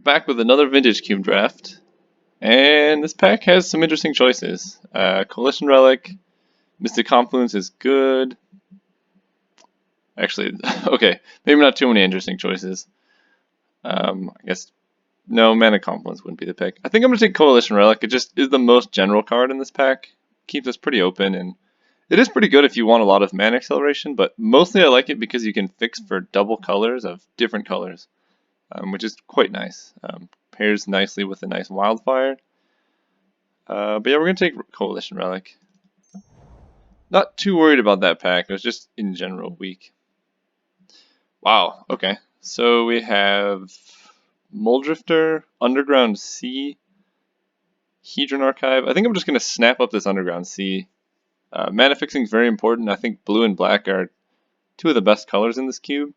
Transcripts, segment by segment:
back with another vintage cube draft, and this pack has some interesting choices. Coalition Relic, Mystic Confluence is good. Actually, okay, maybe not too many interesting choices. I guess no, Mana Confluence wouldn't be the pick. I think I'm gonna take Coalition Relic. It just is the most general card in this pack. Keeps us pretty open, and it is pretty good if you want a lot of mana acceleration. But mostly I like it because you can fix for double colors of different colors. Which is quite nice. Pairs nicely with a nice wildfire. But yeah, we're going to take Coalition Relic. Not too worried about that pack. It was just in general weak. Wow, okay. So we have Muldrifter, Underground Sea, Hedron Archive. I think I'm just going to snap up this Underground Sea. Mana fixing is very important. I think blue and black are two of the best colors in this cube.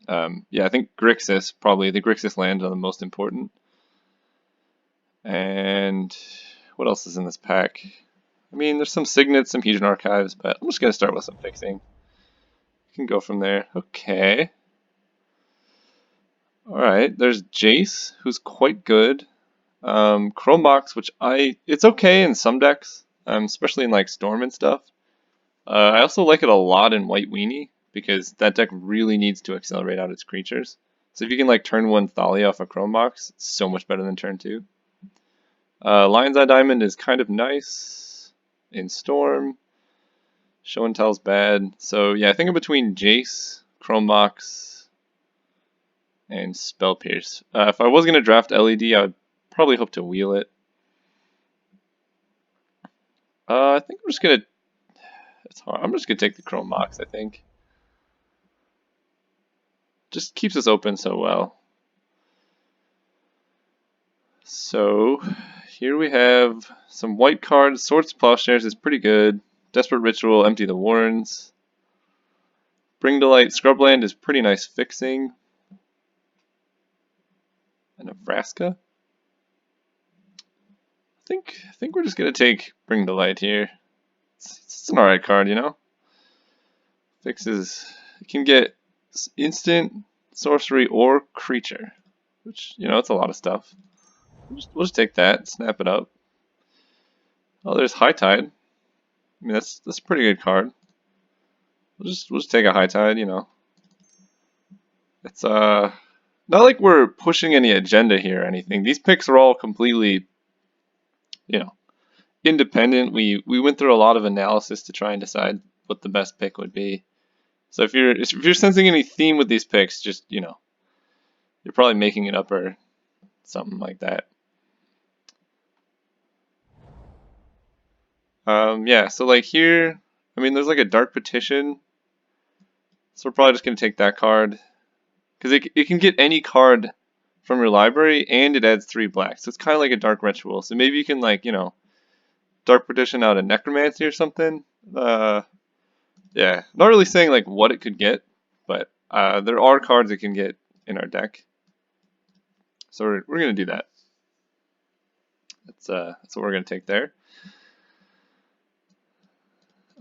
Yeah, I think Grixis, probably the Grixis lands are the most important. And what else is in this pack? I mean, there's some Signets, some Hedron Archives, but I'm just going to start with some fixing. You can go from there. Okay. Alright, there's Jace, who's quite good. Chromox, which it's okay in some decks, especially in like Storm and stuff. I also like it a lot in White Weenie, because that deck really needs to accelerate out its creatures. So if you can like turn 1 Thalia off a Chromox, it's so much better than turn 2. Lion's Eye Diamond is kind of nice in Storm. Show and Tell's bad. So yeah, I think I'm between Jace, Chromox, and Spell Pierce. If I was going to draft LED, I would probably hope to wheel it. I think I'm just going to... It's hard. I'm just going to take the Chromox, I think. Just keeps us open so well. So here we have some white cards. Swords to Plowshares is pretty good. Desperate Ritual, Empty the Warrens. Bring to Light, Scrubland is pretty nice fixing. And Nebraska. I think we're just gonna take Bring to Light here. It's an alright card, you know. Fixes. You can get instant, sorcery, or creature, which it's a lot of stuff. We'll just take that, snap it up. Oh, there's High Tide. I mean, that's a pretty good card. We'll just take a High Tide, you know. It's not like we're pushing any agenda here or anything. These picks are all completely, independent. We went through a lot of analysis to try and decide what the best pick would be. So if you're sensing any theme with these picks, just you're probably making it up or something like that. Yeah, so like here, I mean, there's like a Dark Petition. So we're probably just going to take that card. Because it can get any card from your library, and it adds 3 black. So it's kind of like a Dark Ritual. So maybe you can, like, Dark Petition out a Necromancy or something. Yeah, not really saying, like, what it could get. But there are cards it can get in our deck. So we're going to do that. That's what we're going to take there.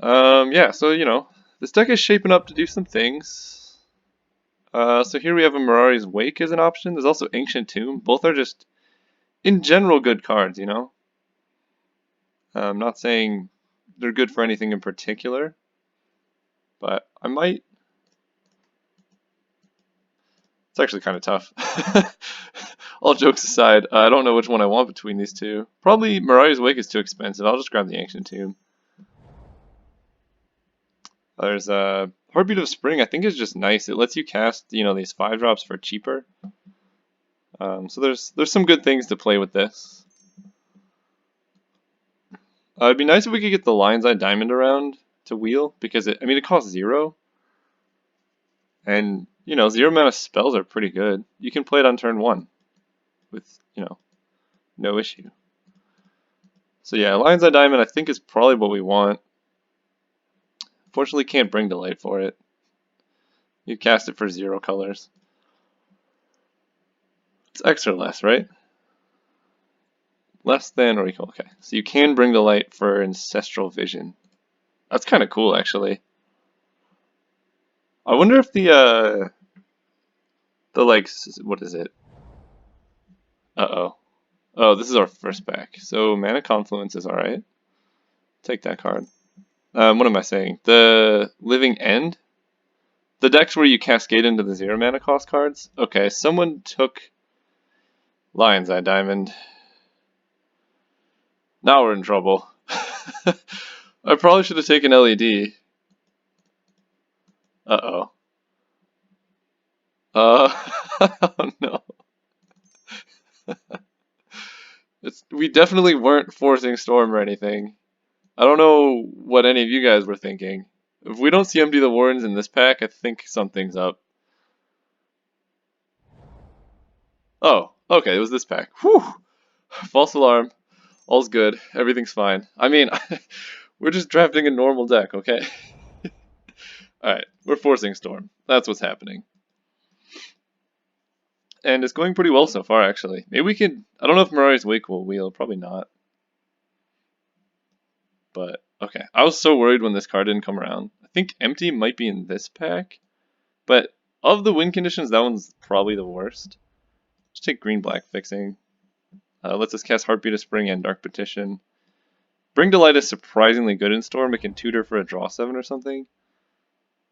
Yeah, so, this deck is shaping up to do some things. So here we have a Mirari's Wake as an option. There's also Ancient Tomb. Both are just, in general, good cards, I'm not saying they're good for anything in particular, but I might... It's actually kind of tough. All jokes aside, I don't know which one I want between these two. Probably Mirari's Wake is too expensive. I'll just grab the Ancient Tomb. There's Heartbeat of Spring. I think is just nice. It lets you cast, these 5-drops for cheaper. So there's some good things to play with this. It'd be nice if we could get the Lion's Eye Diamond around to wheel, because it costs 0. And, 0 mana spells are pretty good. You can play it on turn 1 with, no issue. So yeah, Lion's Eye Diamond I think is probably what we want. Fortunately, can't Bring to Light for it. You cast it for 0 colors. It's X or less, right? Less than or equal. Okay, so you can Bring to Light for Ancestral Vision. That's kind of cool, actually. I wonder if the like, what is it? Uh-oh. Oh, this is our first pack. So Mana Confluence is alright. Take that card. What am I saying? The Living End? The decks where you cascade into the 0 mana cost cards? Okay, someone took Lion's Eye Diamond. Now we're in trouble. I probably should have taken LED. Uh-oh. Oh no. We definitely weren't forcing Storm or anything. I don't know what any of you guys were thinking. If we don't see Empty the Wardens in this pack, I think something's up. Oh, okay, it was this pack. Whew! False alarm. All's good. Everything's fine. I mean, we're just drafting a normal deck, okay? Alright, we're forcing Storm. That's what's happening. And it's going pretty well so far, actually. Maybe we could... I don't know if Mirari's Wake will wheel. Probably not. But, okay. I was so worried when this card didn't come around. I think Empty might be in this pack. But of the win conditions, that one's probably the worst. Just take green-black fixing. Lets us cast Heartbeat of Spring and Dark Petition. Bring to Light is surprisingly good in Storm. It can tutor for a draw 7 or something.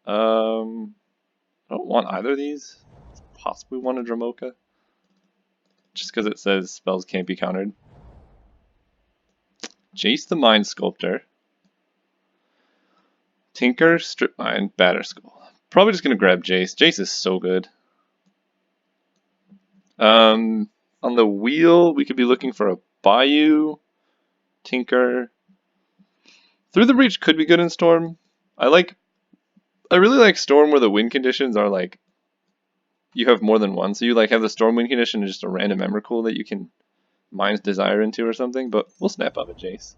I don't want either of these. Possibly want a Dramoka. Just because it says spells can't be countered. Jace the Mind Sculptor. Tinker, Strip Mine, Batterskull. Probably just going to grab Jace. Jace is so good. On the wheel, we could be looking for a Bayou, Tinker. Through the Breach could be good in Storm. I really like Storm where the win conditions are like you have more than one. So you like have the Storm win condition and just a random Emrakul that you can Mind's Desire into or something, but we'll snap up a Jace.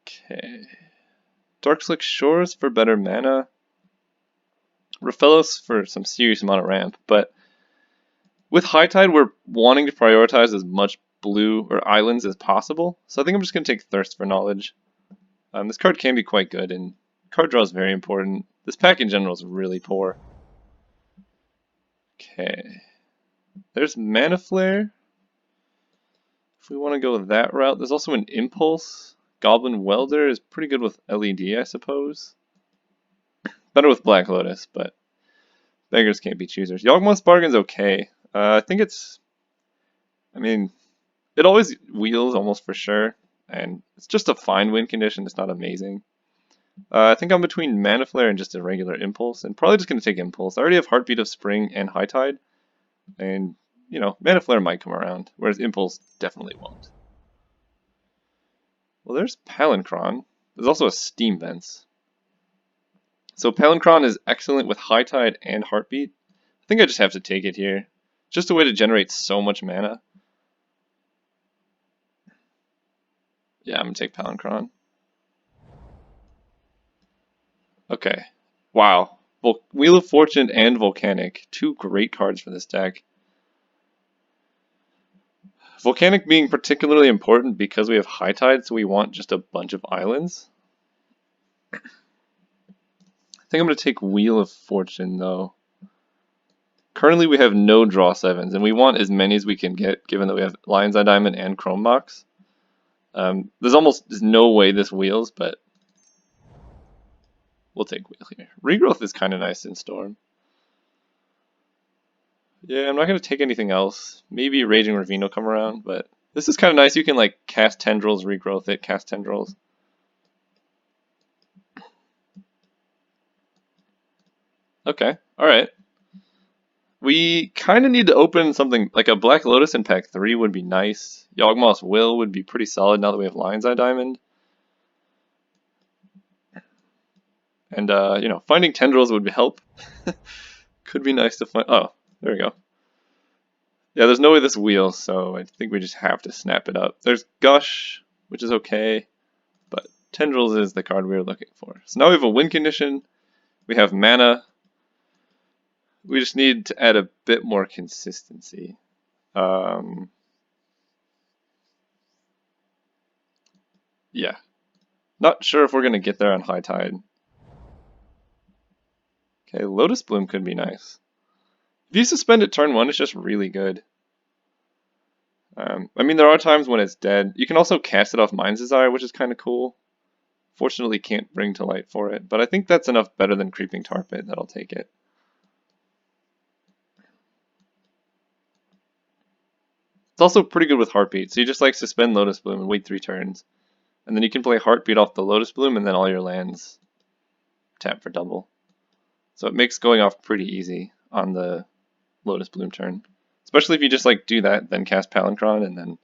Okay. Darkslick Shores for better mana. Raphelos for some serious amount of ramp, but with High Tide we're wanting to prioritize as much blue or islands as possible, so I think I'm just going to take Thirst for Knowledge. This card can be quite good, and card draw is very important. This pack in general is really poor. Okay. There's Mana Flare. If we want to go that route, there's also an Impulse. Goblin Welder is pretty good with LED, I suppose. Better with Black Lotus, but beggars can't be choosers. Yawgmoth's Bargain's okay. I think it's... I mean, it always wheels almost for sure, and it's just a fine win condition, it's not amazing. I think I'm between Mana Flare and just a regular Impulse, and probably just going to take Impulse. I already have Heartbeat of Spring and High Tide, and, you know, Mana Flare might come around, whereas Impulse definitely won't. Well, there's Palancron. There's also a Steam Vents. So Palancron is excellent with High Tide and Heartbeat. I think I just have to take it here. Just a way to generate so much mana. Yeah, I'm going to take Palancron. Okay. Wow. Wheel of Fortune and Volcanic. Two great cards for this deck. Volcanic being particularly important because we have High Tide, so we want just a bunch of islands. I think I'm going to take Wheel of Fortune, though. Currently, we have no draw 7s, and we want as many as we can get, given that we have Lion's Eye Diamond and Chrome Box. There's no way this wheels, but we'll take Wheel here. Regrowth is kind of nice in Storm. Yeah, I'm not going to take anything else. Maybe Raging Ravine will come around, but this is kind of nice. You can like cast Tendrils, regrowth it, cast Tendrils. Okay, alright. We kind of need to open something like a Black Lotus in pack 3 would be nice. Yawgmoth's Will would be pretty solid now that we have Lion's Eye Diamond. And, you know, finding Tendrils would help. Could be nice to find. Oh, there we go. Yeah, there's no way this wheels, so I think we just have to snap it up. There's Gush, which is okay, but Tendrils is the card we were looking for. So now we have a win condition. We have mana. We just need to add a bit more consistency. Yeah. Not sure if we're going to get there on High Tide. Okay, Lotus Bloom could be nice. If you suspend it turn 1, it's just really good. I mean, there are times when it's dead. You can also cast it off Mind's Desire, which is kind of cool. Fortunately, can't bring to light for it, but I think that's enough better than Creeping Tar Pit that'll take it. It's also pretty good with Heartbeat, so you just like suspend Lotus Bloom and wait 3 turns. And then you can play Heartbeat off the Lotus Bloom and then all your lands tap for double. So it makes going off pretty easy on the Lotus Bloom turn. Especially if you just like do that, then cast Palancron, and then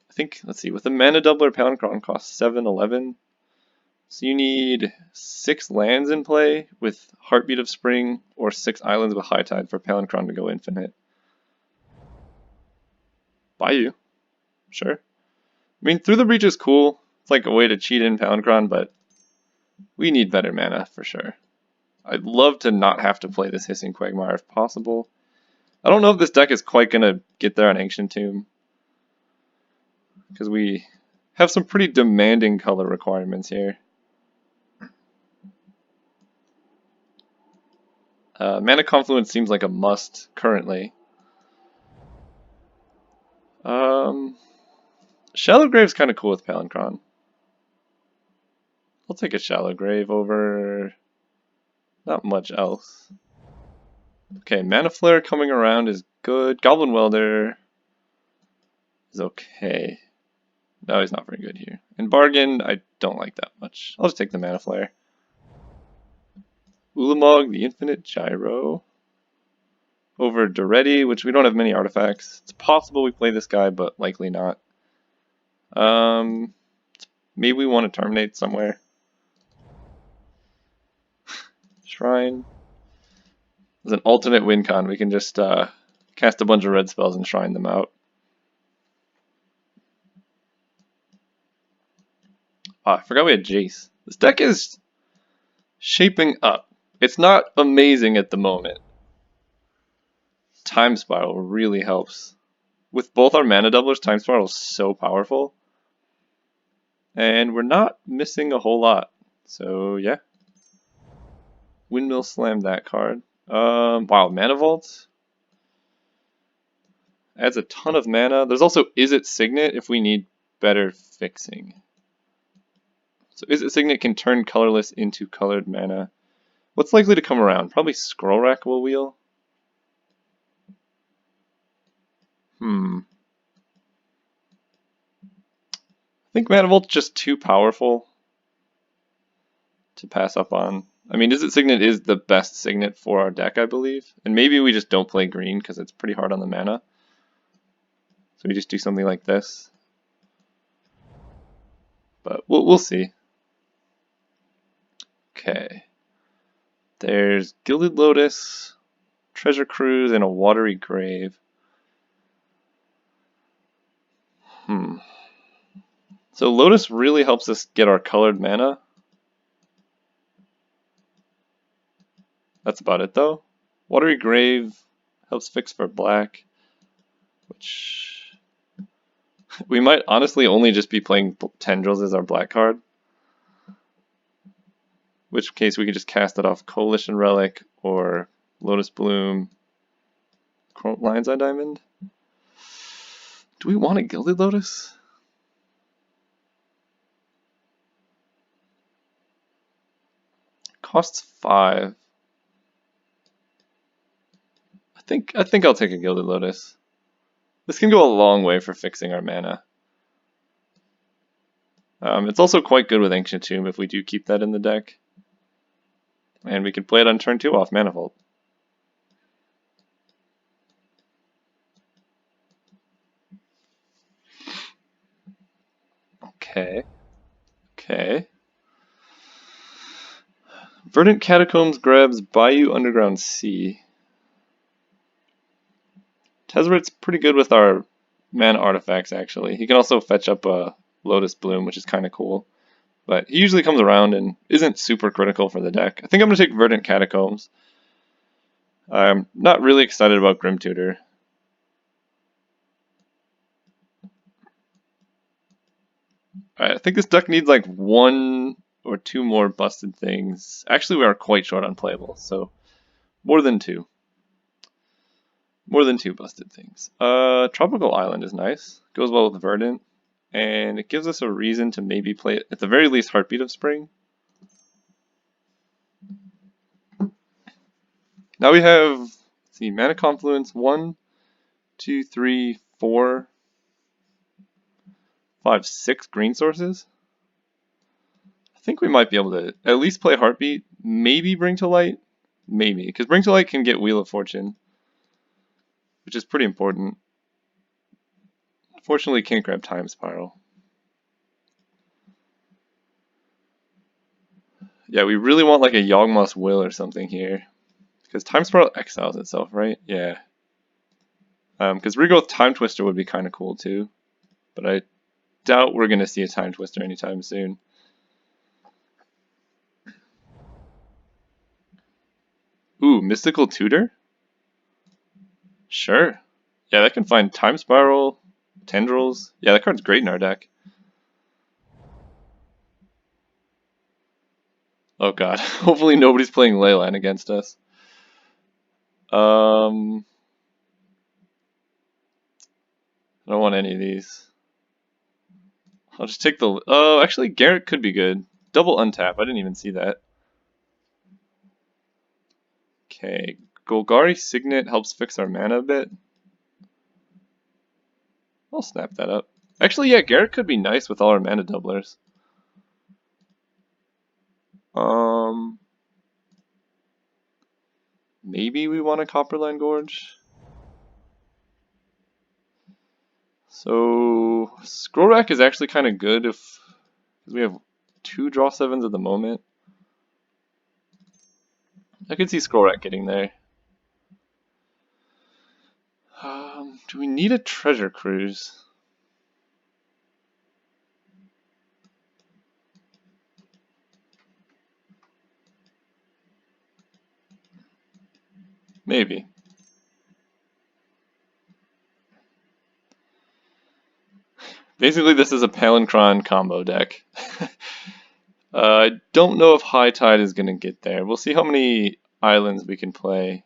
I think, let's see, with the mana doubler, Palancron costs 7/11. So you need 6 lands in play with Heartbeat of Spring or 6 islands with High Tide for Palancron to go infinite. Bayou, sure. I mean, Through the Breach is cool. It's like a way to cheat in Palancron, but we need better mana for sure. I'd love to not have to play this Hissing Quagmire if possible. I don't know if this deck is quite going to get there on Ancient Tomb, because we have some pretty demanding color requirements here. Mana Confluence seems like a must currently. Shallow Grave's kind of cool with Palancron. I'll take a Shallow Grave over not much else. Okay, Mana Flare coming around is good. Goblin Welder is okay. No, he's not very good here. And Bargain, I don't like that much. I'll just take the Mana Flare. Ulamog, the Infinite Gyro. Over Duretti, which we don't have many artifacts. It's possible we play this guy, but likely not. Maybe we want to terminate somewhere. Shrine. As an alternate win con, we can just cast a bunch of red spells and shrine them out. Ah, I forgot we had Jace. This deck is shaping up. It's not amazing at the moment. Time Spiral really helps. With both our mana doublers, Time Spiral is so powerful. And we're not missing a whole lot. So yeah. Windmill Slam that card. Wow, Mana Vault adds a ton of mana. There's also Is It Signet if we need better fixing. So Is It Signet can turn colorless into colored mana. What's likely to come around? Probably Scroll Rack will wheel. I think Mana Vault's just too powerful to pass up on. I mean, Is It Signet is the best Signet for our deck, I believe. And maybe we just don't play green because it's pretty hard on the mana. So we just do something like this. But we'll see. Okay. There's Gilded Lotus, Treasure Cruise, and a Watery Grave. So Lotus really helps us get our colored mana. That's about it though. Watery Grave helps fix for black, which we might honestly only just be playing Tendrils as our black card. Which case we could just cast it off Coalition Relic or Lotus Bloom, Lion's Eye Diamond. Do we want a Gilded Lotus? Costs 5. I think I'll take a Gilded Lotus. This can go a long way for fixing our mana. It's also quite good with Ancient Tomb if we do keep that in the deck. And we can play it on turn 2 off Mana Vault. Okay. Verdant Catacombs grabs Bayou Underground Sea. Tezzeret's pretty good with our mana artifacts, actually. He can also fetch up a Lotus Bloom, which is kind of cool. But he usually comes around and isn't super critical for the deck. I think I'm going to take Verdant Catacombs. I'm not really excited about Grim Tutor. I think this deck needs like 1 or 2 more busted things. Actually, we are quite short on playables, so more than 2. More than two busted things. Tropical Island is nice. Goes well with Verdant. And it gives us a reason to maybe play it, at the very least, Heartbeat of Spring. Now we have, let's see, Mana Confluence, 1, 2, 3, 4, 5, 6 green sources. I think we might be able to at least play Heartbeat, maybe Bring to Light, maybe, because Bring to Light can get Wheel of Fortune, which is pretty important. Unfortunately, can't grab Time Spiral. Yeah, we really want like a Yawgmoth's Will or something here. Because Time Spiral exiles itself, right? Yeah. Because Regrowth Time Twister would be kind of cool too. But I doubt we're going to see a Time Twister anytime soon. Ooh, Mystical Tutor? Sure. Yeah, that can find Time Spiral, Tendrils. Yeah, that card's great in our deck. Oh god. Hopefully nobody's playing Leyline against us. I don't want any of these. I'll just take the... Oh, actually, Garrett could be good. Double untap. I didn't even see that. Okay. Golgari Signet helps fix our mana a bit. I'll snap that up. Actually, yeah, Garrett could be nice with all our mana doublers. Maybe we want a Copperline Gorge. So, Scroll Rack is actually kind of good if we have 2 draw 7s at the moment. I could see Scroll Rack getting there. Do we need a Treasure Cruise? Maybe. Basically, this is a Palancron combo deck. I don't know if High Tide is going to get there. We'll see how many islands we can play.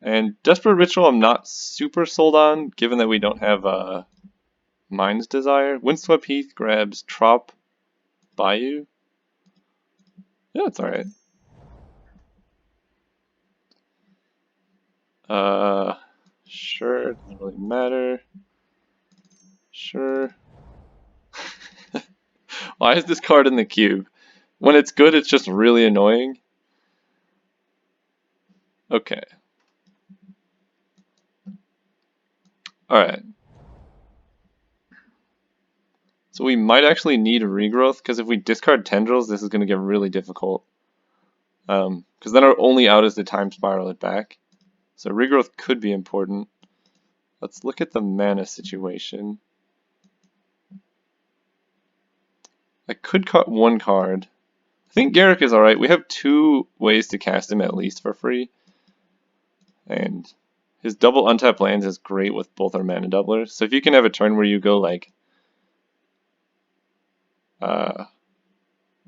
And Desperate Ritual I'm not super sold on, given that we don't have Mind's Desire. Windswept Heath grabs Trop Bayou. Yeah, it's alright. Sure, doesn't really matter. Sure. Why is this card in the cube? When it's good, it's just really annoying. Okay. Alright. So we might actually need a regrowth, because if we discard Tendrils, this is going to get really difficult. Because then our only out is to Time Spiral it back. So regrowth could be important. Let's look at the mana situation. I could cut one card. I think Garrick is alright. We have 2 ways to cast him at least for free. And his double untap lands is great with both our mana doublers. So if you can have a turn where you go like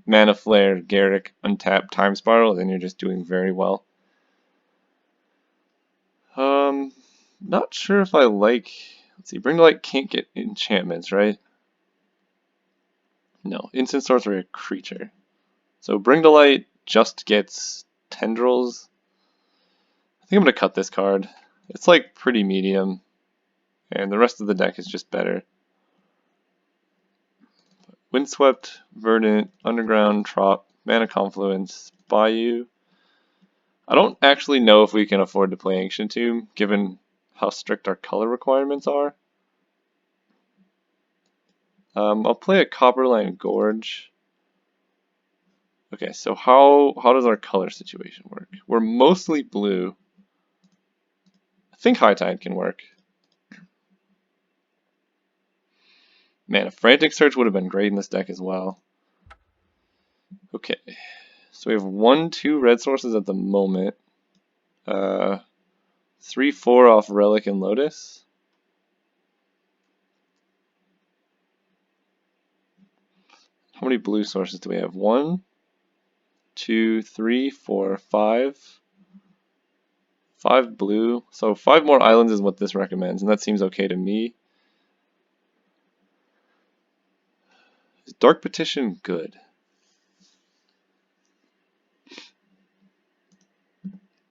Mana Flare, Garrick, untap, Time Spiral, then you're just doing very well. Not sure if I like... Let's see, Bring to Light can't get enchantments, right? No, instant sorcery a creature. So Bring to Light just gets Tendrils. I think I'm going to cut this card. It's like pretty medium, and the rest of the deck is just better. Windswept, Verdant, Underground, Trop, Mana Confluence, Bayou. I don't actually know if we can afford to play Ancient Tomb, given how strict our color requirements are. I'll play a Copperline Gorge. Okay, so how does our color situation work? We're mostly blue. I think High Tide can work. Man, a Frantic Search would have been great in this deck as well. Okay, so we have 1, 2 red sources at the moment. 3, 4 off Relic and Lotus. How many blue sources do we have? 1, 2, 3, 4, 5. 5 blue. So 5 more islands is what this recommends, and that seems okay to me. Is Dark Petition good?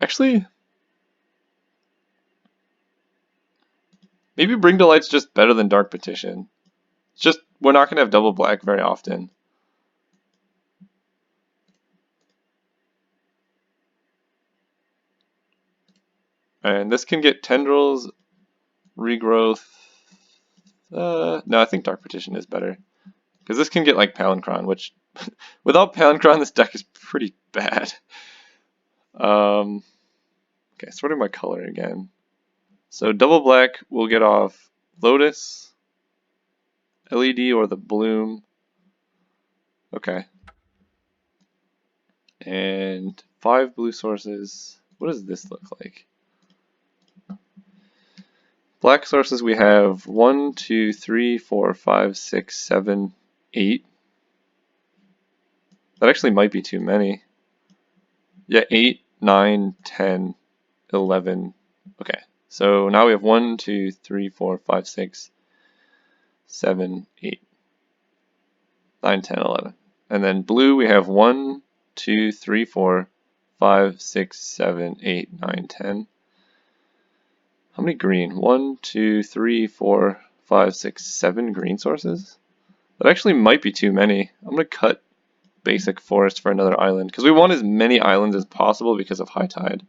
Actually, maybe Bring to Light's just better than Dark Petition. It's just, we're not going to have double black very often. And this can get Tendrils, Regrowth. No, I think Dark Petition is better. Because this can get like Palancron, which without Palancron this deck is pretty bad. Okay, sorting my color again. So double black will get off Lotus, LED, or the Bloom. Okay. And 5 blue sources. What does this look like? Black sources we have 1, 2, 3, 4, 5, 6, 7, 8. That actually might be too many. Yeah, 8, 9, 10, 11. Okay, so now we have 1, 2, 3, 4, 5, 6, 7, 8, 9, 10, 11. And then blue we have 1, 2, 3, 4, 5, 6, 7, 8, 9, 10. How many green? 1, 2, 3, 4, 5, 6, 7 green sources? That actually might be too many. I'm going to cut basic forest for another island, because we want as many islands as possible because of high tide.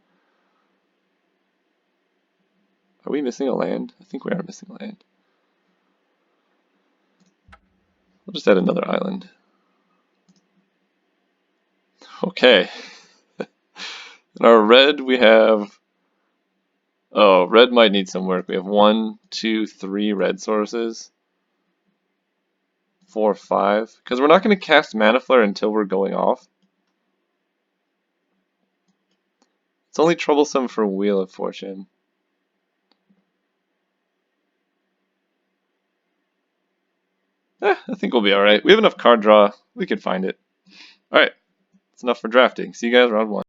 Are we missing a land? I think we are missing a land. I'll just add another island. Okay. In our red we have... Oh, red might need some work. We have 1, 2, 3 red sources. 4, 5. Because we're not going to cast Mana Flare until we're going off. It's only troublesome for Wheel of Fortune. I think we'll be alright. We have enough card draw. We could find it. Alright. That's enough for drafting. See you guys round 1.